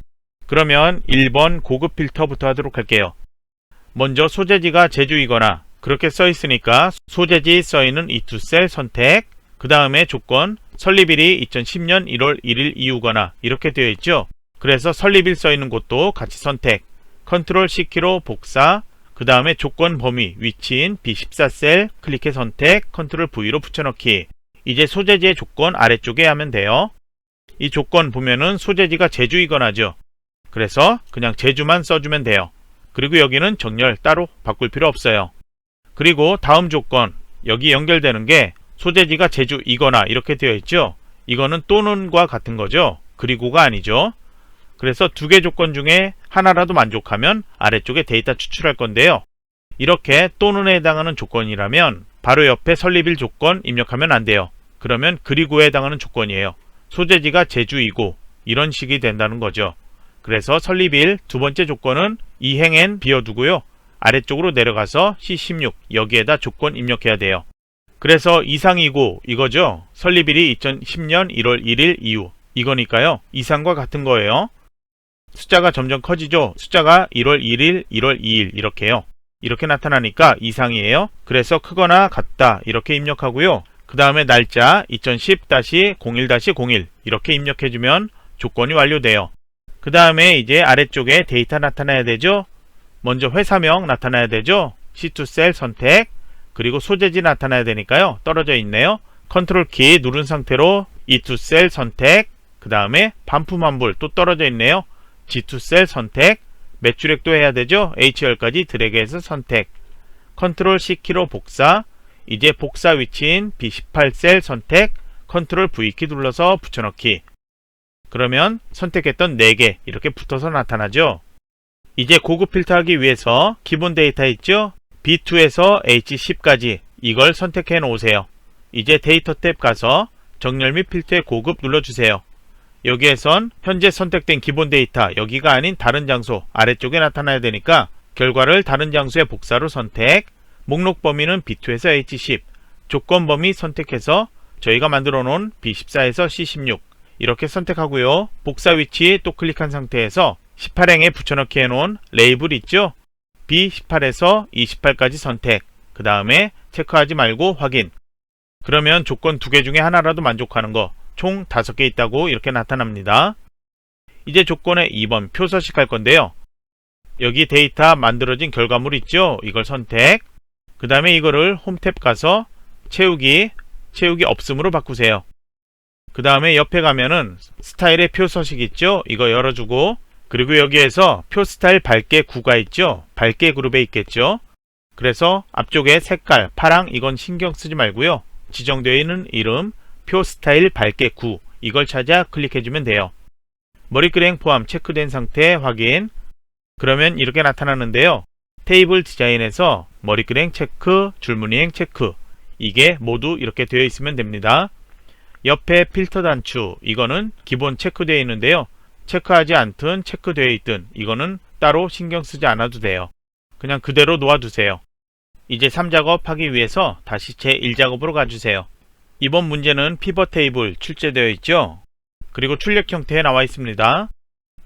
그러면 1번 고급 필터부터 하도록 할게요. 먼저 소재지가 제주이거나 그렇게 써 있으니까 소재지 써 있는 이 두 셀 선택, 그 다음에 조건 설립일이 2010년 1월 1일 이후거나 이렇게 되어 있죠. 그래서 설립일 써 있는 곳도 같이 선택, 컨트롤 C키로 복사, 그 다음에 조건 범위 위치인 B14셀 클릭해 선택, 컨트롤 V로 붙여넣기. 이제 소재지의 조건 아래쪽에 하면 돼요. 이 조건 보면은 소재지가 제주이거나죠. 그래서 그냥 제주만 써주면 돼요. 그리고 여기는 정렬 따로 바꿀 필요 없어요. 그리고 다음 조건 여기 연결되는 게 소재지가 제주이거나 이렇게 되어 있죠. 이거는 또는과 같은 거죠. 그리고가 아니죠. 그래서 두 개 조건 중에 하나라도 만족하면 아래쪽에 데이터 추출할 건데요. 이렇게 또는에 해당하는 조건이라면 바로 옆에 설립일 조건 입력하면 안 돼요. 그러면 그리고에 해당하는 조건이에요. 소재지가 제주이고 이런 식이 된다는 거죠. 그래서 설립일 두 번째 조건은 이행엔 비워두고요. 아래쪽으로 내려가서 C16 여기에다 조건 입력해야 돼요. 그래서 이상이고 이거죠. 설립일이 2010년 1월 1일 이후 이거니까요. 이상과 같은 거예요. 숫자가 점점 커지죠. 숫자가 1월 1일, 1월 2일 이렇게요. 이렇게 나타나니까 이상이에요. 그래서 크거나 같다 이렇게 입력하고요. 그 다음에 날짜 2010-01-01 이렇게 입력해주면 조건이 완료돼요. 그 다음에 이제 아래쪽에 데이터 나타나야 되죠. 먼저 회사명 나타나야 되죠. C2 셀 선택, 그리고 소재지 나타나야 되니까요. 떨어져 있네요. 컨트롤 키 누른 상태로 E2 셀 선택, 그 다음에 반품환불 또 떨어져 있네요. G2 셀 선택, 매출액도 해야 되죠. HR까지 드래그해서 선택, 컨트롤 C키로 복사, 이제 복사 위치인 B18 셀 선택, 컨트롤 V키 눌러서 붙여넣기. 그러면 선택했던 4개 이렇게 붙어서 나타나죠. 이제 고급 필터하기 위해서 기본 데이터 있죠. B2에서 H10까지 이걸 선택해 놓으세요. 이제 데이터 탭 가서 정렬 및 필터의 고급 눌러주세요. 여기에선 현재 선택된 기본 데이터 여기가 아닌 다른 장소 아래쪽에 나타나야 되니까 결과를 다른 장소의 복사로 선택, 목록 범위는 B2에서 H10, 조건 범위 선택해서 저희가 만들어 놓은 B14에서 C16 이렇게 선택하고요. 복사 위치 또 클릭한 상태에서 18행에 붙여넣기 해놓은 레이블 있죠? B18에서 28까지 선택, 그 다음에 체크하지 말고 확인. 그러면 조건 2개 중에 하나라도 만족하는 거 총 5개 있다고 이렇게 나타납니다. 이제 조건의 2번 표서식 할 건데요. 여기 데이터 만들어진 결과물 있죠? 이걸 선택, 그 다음에 이거를 홈 탭 가서 채우기 없음으로 바꾸세요. 그 다음에 옆에 가면은 스타일의 표서식 있죠? 이거 열어주고, 그리고 여기에서 표 스타일 밝게 9가 있죠? 밝게 그룹에 있겠죠? 그래서 앞쪽에 색깔 파랑 이건 신경 쓰지 말고요. 지정되어 있는 이름 표 스타일 밝게 9 이걸 찾아 클릭해주면 돼요. 머리끄랭 포함 체크된 상태 확인. 그러면 이렇게 나타나는데요. 테이블 디자인에서 머리끄랭 체크, 줄무늬행 체크 이게 모두 이렇게 되어 있으면 됩니다. 옆에 필터 단추 이거는 기본 체크되어 있는데요. 체크하지 않든 체크되어 있든 이거는 따로 신경 쓰지 않아도 돼요. 그냥 그대로 놓아두세요. 이제 3작업 하기 위해서 다시 제1작업으로 가주세요. 이번 문제는 피벗 테이블 출제되어 있죠. 그리고 출력 형태에 나와 있습니다.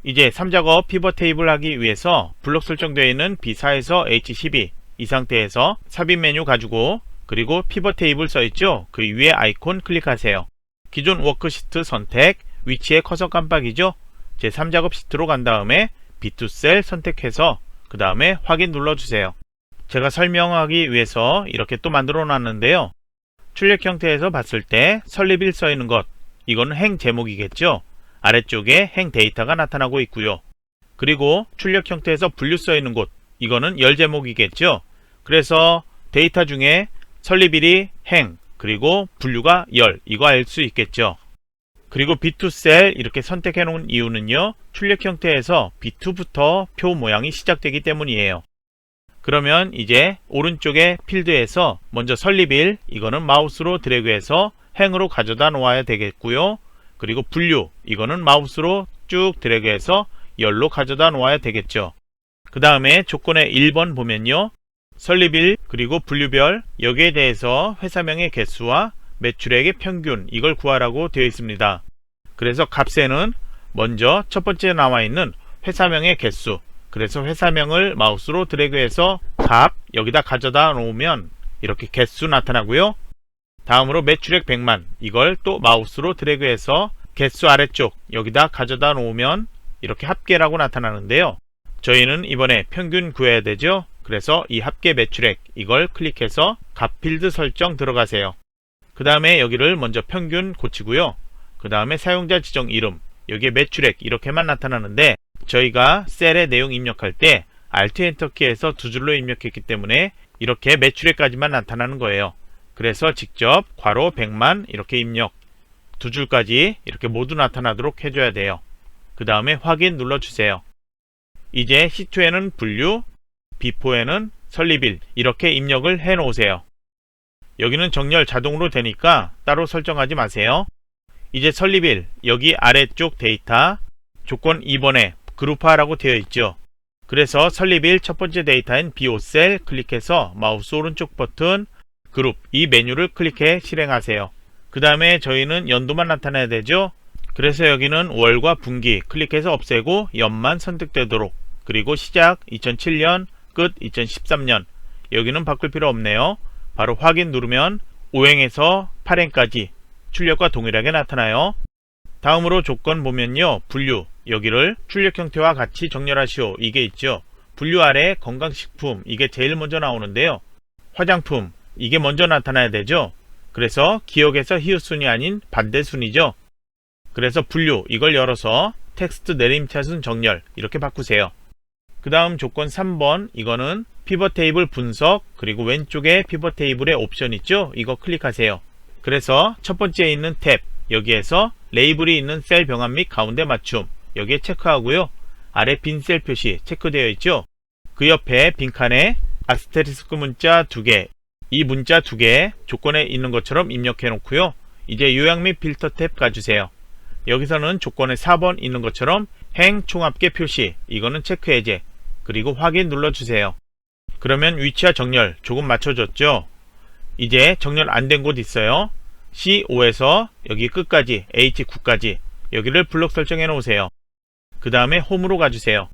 이제 3작업 피벗 테이블 하기 위해서 블록 설정되어 있는 B4에서 H12 이 상태에서 삽입 메뉴 가지고 그리고 피벗 테이블 써있죠. 그 위에 아이콘 클릭하세요. 기존 워크시트 선택, 위치에 커서 깜빡이죠. 제3작업 시트로 간 다음에 B2 셀 선택해서 그 다음에 확인 눌러주세요. 제가 설명하기 위해서 이렇게 또 만들어 놨는데요. 출력 형태에서 봤을 때 설립일 써 있는 것 이거는 행 제목이겠죠. 아래쪽에 행 데이터가 나타나고 있고요. 그리고 출력 형태에서 분류 써 있는 곳 이거는 열 제목이겠죠. 그래서 데이터 중에 설립일이 행 그리고 분류가 열 이거 알 수 있겠죠. 그리고 B2 셀 이렇게 선택해 놓은 이유는요. 출력 형태에서 B2부터 표 모양이 시작되기 때문이에요. 그러면 이제 오른쪽에 필드에서 먼저 설립일 이거는 마우스로 드래그해서 행으로 가져다 놓아야 되겠고요. 그리고 분류, 이거는 마우스로 쭉 드래그해서 열로 가져다 놓아야 되겠죠. 그 다음에 조건의 1번 보면요, 설립일 그리고 분류별, 여기에 대해서 회사명의 개수와 매출액의 평균, 이걸 구하라고 되어 있습니다. 그래서 값에는 먼저 첫 번째 나와 있는 회사명의 개수, 그래서 회사명을 마우스로 드래그해서 값 여기다 가져다 놓으면 이렇게 개수 나타나고요. 다음으로 매출액 100만, 이걸 또 마우스로 드래그해서 개수 아래쪽 여기다 가져다 놓으면 이렇게 합계라고 나타나는데요. 저희는 이번에 평균 구해야 되죠. 그래서 이 합계 매출액, 이걸 클릭해서 값 필드 설정 들어가세요. 그 다음에 여기를 먼저 평균 고치고요. 그 다음에 사용자 지정 이름, 여기에 매출액 이렇게만 나타나는데 저희가 셀에 내용 입력할 때 Alt 엔터키에서 두 줄로 입력했기 때문에 이렇게 매출액까지만 나타나는 거예요. 그래서 직접 괄호 100만 이렇게 입력, 두 줄까지 이렇게 모두 나타나도록 해줘야 돼요. 그 다음에 확인 눌러주세요. 이제 C2에는 분류, B4에는 설립일, 이렇게 입력을 해 놓으세요. 여기는 정렬 자동으로 되니까 따로 설정하지 마세요. 이제 설립일, 여기 아래쪽 데이터 조건 2번에 그룹화라고 되어 있죠. 그래서 설립일 첫 번째 데이터인 B5셀 클릭해서 마우스 오른쪽 버튼 그룹, 이 메뉴를 클릭해 실행하세요. 그 다음에 저희는 연도만 나타내야 되죠. 그래서 여기는 월과 분기 클릭해서 없애고 연만 선택되도록, 그리고 시작 2007년, 끝 2013년, 여기는 바꿀 필요 없네요. 바로 확인 누르면 5행에서 8행까지 출력과 동일하게 나타나요. 다음으로 조건 보면요, 분류, 여기를 출력 형태와 같이 정렬하시오, 이게 있죠. 분류 아래 건강식품, 이게 제일 먼저 나오는데요. 화장품, 이게 먼저 나타나야 되죠. 그래서 기억에서 히읗순이 아닌 반대순이죠. 그래서 분류, 이걸 열어서 텍스트 내림차순 정렬 이렇게 바꾸세요. 그 다음 조건 3번, 이거는 피벗 테이블 분석, 그리고 왼쪽에 피벗 테이블의 옵션 있죠. 이거 클릭하세요. 그래서 첫 번째에 있는 탭, 여기에서 레이블이 있는 셀 병합 및 가운데 맞춤, 여기에 체크하고요. 아래 빈 셀 표시 체크되어 있죠. 그 옆에 빈칸에 아스테리스크 문자 2개, 이 문자 2개 조건에 있는 것처럼 입력해 놓고요. 이제 요약 및 필터 탭 가주세요. 여기서는 조건에 4번 있는 것처럼 행 총합계 표시, 이거는 체크 해제, 그리고 확인 눌러주세요. 그러면 위치와 정렬 조금 맞춰졌죠. 이제 정렬 안 된 곳 있어요. C5에서 여기 끝까지 H9까지 여기를 블록 설정해 놓으세요. 그 다음에 홈으로 가주세요.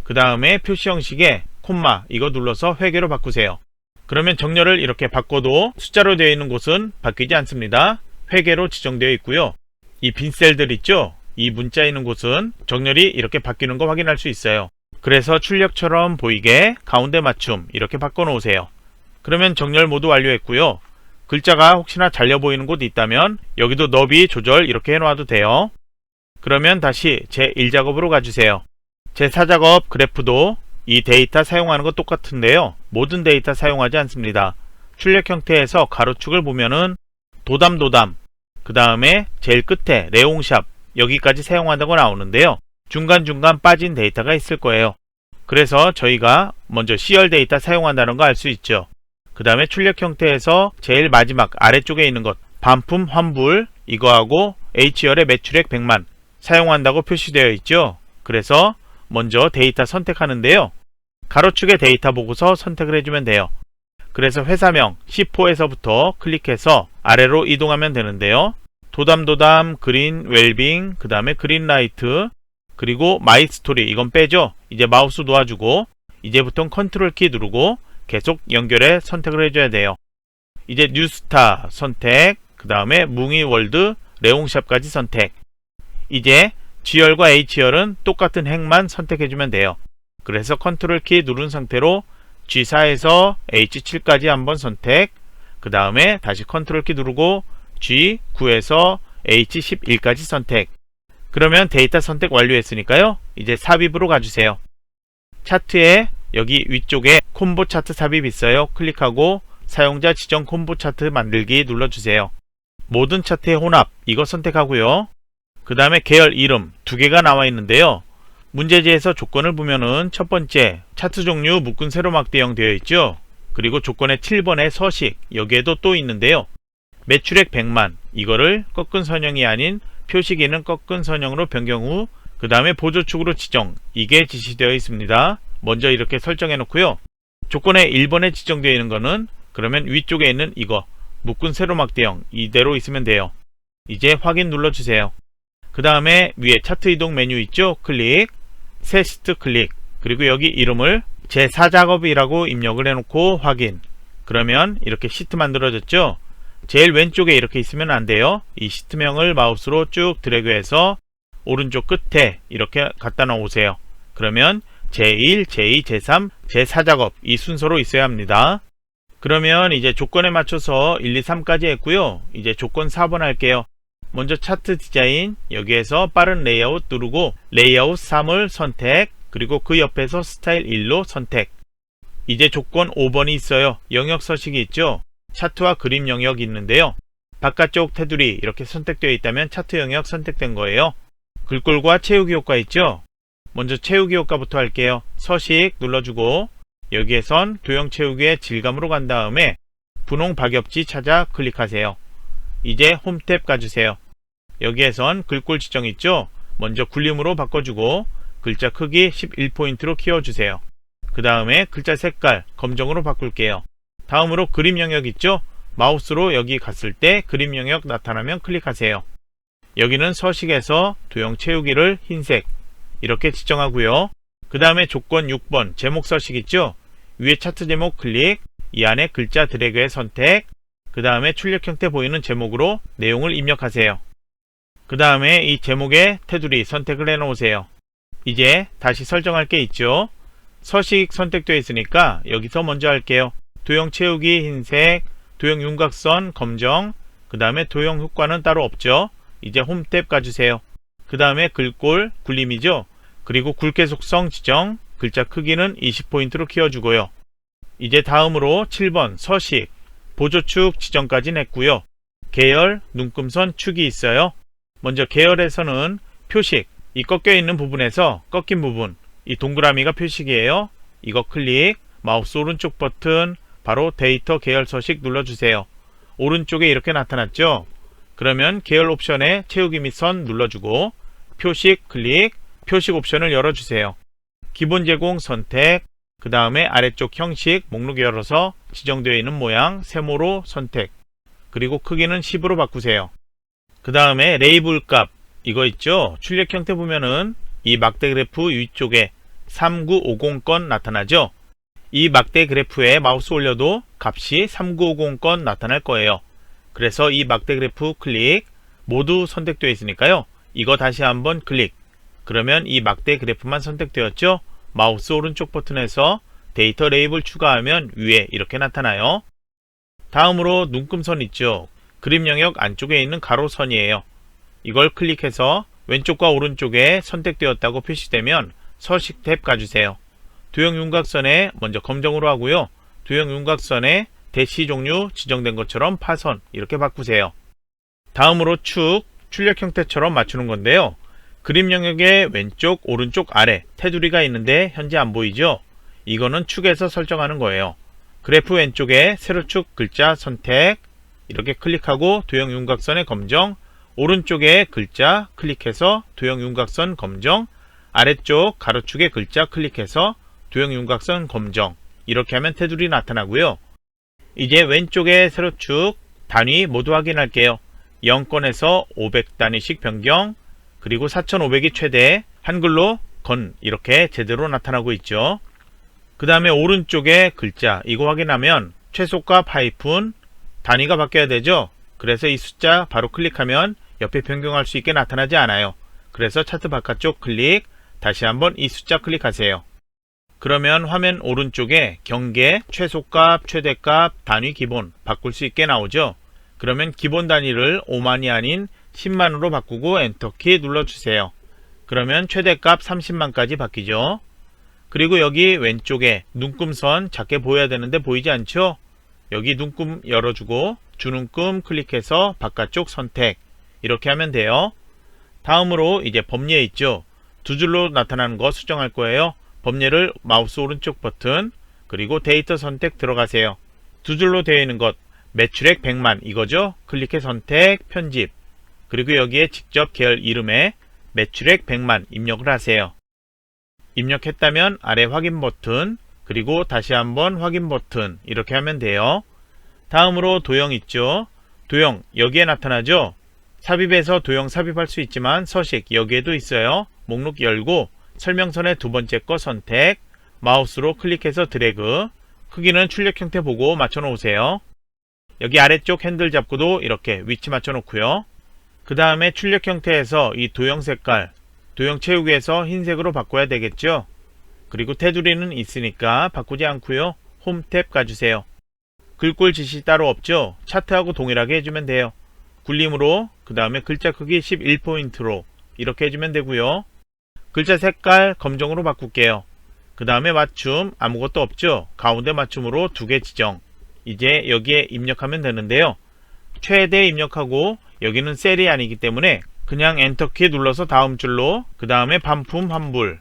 그 다음에 표시 형식에 콤마, 이거 눌러서 회계로 바꾸세요. 그러면 정렬을 이렇게 바꿔도 숫자로 되어 있는 곳은 바뀌지 않습니다. 회계로 지정되어 있고요. 이 빈 셀들 있죠? 이 문자 있는 곳은 정렬이 이렇게 바뀌는 거 확인할 수 있어요. 그래서 출력처럼 보이게 가운데 맞춤 이렇게 바꿔 놓으세요. 그러면 정렬 모두 완료했고요. 글자가 혹시나 잘려 보이는 곳이 있다면 여기도 너비 조절 이렇게 해놔도 돼요. 그러면 다시 제1작업으로 가주세요. 제4작업 그래프도 이 데이터 사용하는 거 똑같은데요. 모든 데이터 사용하지 않습니다. 출력 형태에서 가로축을 보면은 도담, 그 다음에 제일 끝에 레옹샵, 여기까지 사용한다고 나오는데요. 중간중간 빠진 데이터가 있을 거예요. 그래서 저희가 먼저 C열 데이터 사용한다는 거 알 수 있죠. 그 다음에 출력 형태에서 제일 마지막 아래쪽에 있는 것, 반품 환불, 이거하고 H열의 매출액 100만 사용한다고 표시되어 있죠. 그래서 먼저 데이터 선택하는데요. 가로축의 데이터 보고서 선택을 해주면 돼요. 그래서 회사명 C4에서부터 클릭해서 아래로 이동하면 되는데요. 도담, 그린 웰빙, 그 다음에 그린라이트, 그리고 마이 스토리, 이건 빼죠. 이제 마우스 놓아주고 이제부터는 컨트롤 키 누르고 계속 연결해 선택을 해줘야 돼요. 이제 뉴스타 선택, 그 다음에 뭉이월드, 레옹샵까지 선택. 이제 G열과 H열은 똑같은 행만 선택해주면 돼요. 그래서 컨트롤 키 누른 상태로 G4에서 H7까지 한번 선택, 그 다음에 다시 컨트롤 키 누르고 G9에서 H11까지 선택. 그러면 데이터 선택 완료했으니까요. 이제 삽입으로 가주세요. 차트에 여기 위쪽에 콤보 차트 삽입 있어요. 클릭하고 사용자 지정 콤보 차트 만들기 눌러주세요. 모든 차트의 혼합, 이거 선택하고요. 그 다음에 계열 이름 2개가 나와 있는데요. 문제지에서 조건을 보면은 첫 번째 차트 종류 묶은 세로막대형 되어 있죠. 그리고 조건의 7번의 서식, 여기에도 또 있는데요. 매출액 100만, 이거를 꺾은 선형이 아닌 표시기는 꺾은 선형으로 변경 후 그 다음에 보조축으로 지정, 이게 지시되어 있습니다. 먼저 이렇게 설정해 놓고요. 조건에 1번에 지정되어 있는 거는 그러면 위쪽에 있는 이거 묶은 세로막 대형 이대로 있으면 돼요. 이제 확인 눌러주세요. 그 다음에 위에 차트 이동 메뉴 있죠? 클릭, 새 시트 클릭, 그리고 여기 이름을 제4작업이라고 입력을 해놓고 확인. 그러면 이렇게 시트 만들어졌죠? 제일 왼쪽에 이렇게 있으면 안 돼요. 이 시트명을 마우스로 쭉 드래그해서 오른쪽 끝에 이렇게 갖다 놓으세요. 그러면 제1, 제2, 제3, 제4작업 이 순서로 있어야 합니다. 그러면 이제 조건에 맞춰서 1, 2, 3까지 했고요. 이제 조건 4번 할게요. 먼저 차트 디자인, 여기에서 빠른 레이아웃 누르고 레이아웃 3을 선택, 그리고 그 옆에서 스타일 1로 선택. 이제 조건 5번이 있어요. 영역 서식이 있죠? 차트와 그림 영역이 있는데요. 바깥쪽 테두리 이렇게 선택되어 있다면 차트 영역 선택된 거예요. 글꼴과 채우기 효과 있죠? 먼저 채우기 효과부터 할게요. 서식 눌러주고 여기에선 도형 채우기의 질감으로 간 다음에 분홍 박엽지 찾아 클릭하세요. 이제 홈 탭 가주세요. 여기에선 글꼴 지정 있죠? 먼저 굴림으로 바꿔주고 글자 크기 11포인트로 키워주세요. 그 다음에 글자 색깔 검정으로 바꿀게요. 다음으로 그림 영역 있죠? 마우스로 여기 갔을 때 그림 영역 나타나면 클릭하세요. 여기는 서식에서 도형 채우기를 흰색 이렇게 지정하고요. 그 다음에 조건 6번 제목 서식 있죠? 위에 차트 제목 클릭, 이 안에 글자 드래그의 선택, 그 다음에 출력 형태 보이는 제목으로 내용을 입력하세요. 그 다음에 이 제목의 테두리 선택을 해 놓으세요. 이제 다시 설정할 게 있죠? 서식 선택되어 있으니까 여기서 먼저 할게요. 도형 채우기 흰색, 도형 윤곽선 검정, 그 다음에 도형 효과는 따로 없죠? 이제 홈 탭 가주세요. 그 다음에 글꼴 굴림이죠? 그리고 굵게 속성 지정, 글자 크기는 20포인트로 키워주고요. 이제 다음으로 7번 서식, 보조축 지정까지 했고요. 계열, 눈금선, 축이 있어요. 먼저 계열에서는 표식, 이 꺾여 있는 부분에서 꺾인 부분, 이 동그라미가 표식이에요. 이거 클릭, 마우스 오른쪽 버튼, 바로 데이터 계열 서식 눌러주세요. 오른쪽에 이렇게 나타났죠? 그러면 계열 옵션에 채우기 및 선 눌러주고 표식 클릭, 표식 옵션을 열어주세요. 기본 제공 선택, 그 다음에 아래쪽 형식 목록 열어서 지정되어 있는 모양 세모로 선택, 그리고 크기는 10으로 바꾸세요. 그 다음에 레이블 값 이거 있죠? 출력 형태 보면은 이 막대 그래프 위쪽에 3950건 나타나죠? 이 막대 그래프에 마우스 올려도 값이 3950건 나타날 거예요. 그래서 이 막대 그래프 클릭 모두 선택되어 있으니까요. 이거 다시 한번 클릭. 그러면 이 막대 그래프만 선택되었죠? 마우스 오른쪽 버튼에서 데이터 레이블 추가하면 위에 이렇게 나타나요. 다음으로 눈금선 있죠? 그림 영역 안쪽에 있는 가로선이에요. 이걸 클릭해서 왼쪽과 오른쪽에 선택되었다고 표시되면 서식 탭 가주세요. 도형 윤곽선에 먼저 검정으로 하고요. 도형 윤곽선에 대시 종류 지정된 것처럼 파선 이렇게 바꾸세요. 다음으로 축, 출력 형태처럼 맞추는 건데요. 그림 영역의 왼쪽, 오른쪽, 아래 테두리가 있는데 현재 안 보이죠? 이거는 축에서 설정하는 거예요. 그래프 왼쪽에 세로축 글자 선택 이렇게 클릭하고 도형 윤곽선의 검정, 오른쪽에 글자 클릭해서 도형 윤곽선 검정, 아래쪽 가로축의 글자 클릭해서 도형 윤곽선 검정 이렇게 하면 테두리 나타나고요. 이제 왼쪽에 세로축 단위 모두 확인할게요. 0건에서 500단위씩 변경, 그리고 4500이 최대, 한글로 건 이렇게 제대로 나타나고 있죠. 그 다음에 오른쪽에 글자 이거 확인하면 최소값 하이픈 단위가 바뀌어야 되죠. 그래서 이 숫자 바로 클릭하면 옆에 변경할 수 있게 나타나지 않아요. 그래서 차트 바깥쪽 클릭, 다시 한번 이 숫자 클릭하세요. 그러면 화면 오른쪽에 경계, 최소값, 최대값, 단위 기본 바꿀 수 있게 나오죠. 그러면 기본 단위를 5만이 아닌 10만으로 바꾸고 엔터키 눌러주세요. 그러면 최대값 30만까지 바뀌죠. 그리고 여기 왼쪽에 눈금선 작게 보여야 되는데 보이지 않죠? 여기 눈금 열어주고 주눈금 클릭해서 바깥쪽 선택 이렇게 하면 돼요. 다음으로 이제 범례 있죠? 두 줄로 나타나는 거 수정할 거예요. 범례를 마우스 오른쪽 버튼 그리고 데이터 선택 들어가세요. 두 줄로 되어 있는 것 매출액 100만 이거죠? 클릭해 선택 편집 그리고 여기에 직접 계열 이름에 매출액 100만 입력을 하세요. 입력했다면 아래 확인 버튼, 그리고 다시 한번 확인 버튼 이렇게 하면 돼요. 다음으로 도형 있죠? 도형 여기에 나타나죠? 삽입해서 도형 삽입할 수 있지만 서식 여기에도 있어요. 목록 열고 설명선의 두 번째 거 선택, 마우스로 클릭해서 드래그, 크기는 출력 형태 보고 맞춰 놓으세요. 여기 아래쪽 핸들 잡고도 이렇게 위치 맞춰 놓고요. 그 다음에 출력 형태에서 이 도형 색깔, 도형 채우기에서 흰색으로 바꿔야 되겠죠? 그리고 테두리는 있으니까 바꾸지 않고요. 홈 탭 가주세요. 글꼴 지시 따로 없죠? 차트하고 동일하게 해주면 돼요. 굴림으로, 그 다음에 글자 크기 11포인트로 이렇게 해주면 되고요. 글자 색깔 검정으로 바꿀게요. 그 다음에 맞춤 아무것도 없죠? 가운데 맞춤으로 2개 지정. 이제 여기에 입력하면 되는데요. 최대 입력하고 여기는 셀이 아니기 때문에 그냥 엔터키 눌러서 다음 줄로, 그 다음에 반품 환불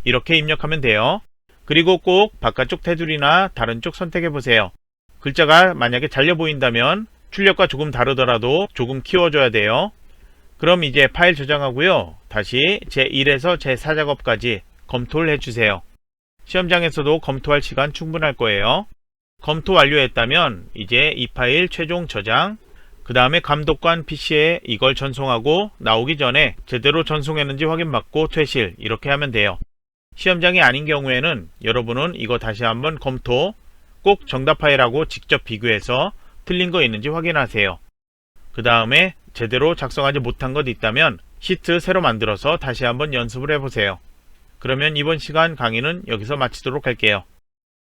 이렇게 입력하면 돼요. 그리고 꼭 바깥쪽 테두리나 다른 쪽 선택해 보세요. 글자가 만약에 잘려 보인다면 출력과 조금 다르더라도 조금 키워줘야 돼요. 그럼 이제 파일 저장하고요. 다시 제1에서 제4 작업까지 검토를 해주세요. 시험장에서도 검토할 시간 충분할 거예요. 검토 완료했다면 이제 이 파일 최종 저장, 그 다음에 감독관 PC에 이걸 전송하고 나오기 전에 제대로 전송했는지 확인받고 퇴실 이렇게 하면 돼요. 시험장이 아닌 경우에는 여러분은 이거 다시 한번 검토, 꼭 정답 파일하고 직접 비교해서 틀린 거 있는지 확인하세요. 그 다음에 제대로 작성하지 못한 것 있다면 시트 새로 만들어서 다시 한번 연습을 해보세요. 그러면 이번 시간 강의는 여기서 마치도록 할게요.